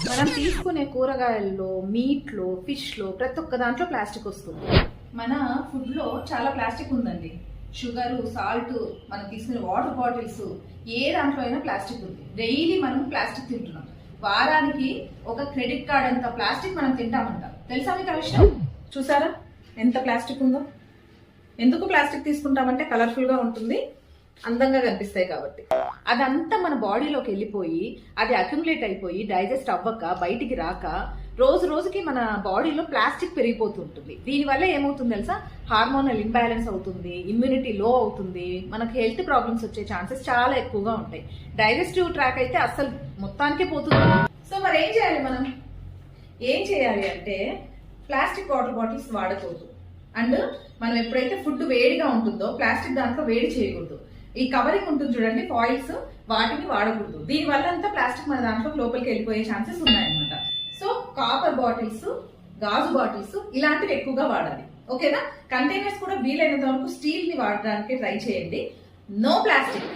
మనం తీసుకునే కూరగాయల్లో, మీట్లో, ఫిష్లో ప్రతి ఒక్క దాంట్లో ప్లాస్టిక్ వస్తుంది. మన ఫుడ్లో చాలా ప్లాస్టిక్ ఉందండి. షుగర్, సాల్ట్, మనం తీసుకునే వాటర్ బాటిల్స్, ఏ దాంట్లో అయినా ప్లాస్టిక్ ఉంది. డైలీ మనం ప్లాస్టిక్ తింటున్నాం. వారానికి ఒక క్రెడిట్ కార్డ్ అంత ప్లాస్టిక్ మనం తింటామంట. తెలుసా మీకు ఆ విషయం? చూసారా ఎంత ప్లాస్టిక్ ఉందో? ఎందుకు ప్లాస్టిక్ తీసుకుంటామంటే కలర్ఫుల్ గా ఉంటుంది, అందంగా కనిపిస్తాయి కాబట్టి. అదంతా మన బాడీలోకి వెళ్ళిపోయి అది అక్యుములేట్ అయిపోయి డైజెస్ట్ అవ్వక బయటికి రాక రోజు రోజుకి మన బాడీలో ప్లాస్టిక్ పెరిగిపోతుంటుంది. దీనివల్ల ఏమవుతుంది తెలుసా? హార్మోనల్ ఇంబ్యాలెన్స్ అవుతుంది, ఇమ్యూనిటీ లో అవుతుంది, మనకు హెల్త్ ప్రాబ్లమ్స్ వచ్చే ఛాన్సెస్ చాలా ఎక్కువగా ఉంటాయి. డైజెస్టివ్ ట్రాక్ అయితే అస్సలు మొత్తానికే పోతుంది. సో మరి ఏం చేయాలి మనం? ఏం చేయాలి అంటే ప్లాస్టిక్ వాటర్ బాటిల్స్ వాడకూడదు. అండ్ మనం ఎప్పుడైతే ఫుడ్ వేడిగా ఉంటుందో ప్లాస్టిక్ దాంట్లో వేడి చేయకూడదు. ఈ కవరింగ్ ఉంటుంది చూడండి, ఫాయిల్స్, వాటిని వాడకూడదు. దీని వల్ల అంతా ప్లాస్టిక్ మన దాంట్లో లోపలికి వెళ్ళిపోయే ఛాన్సెస్ ఉన్నాయన్నమాట. సో కాపర్ బాటిల్స్, గాజు బాటిల్స్ ఇలాంటివి ఎక్కువగా వాడాలి. ఓకేనా? కంటైనర్స్ కూడా వీలైనంత వరకు స్టీల్ ని వాడడానికి ట్రై చేయండి. No plastic.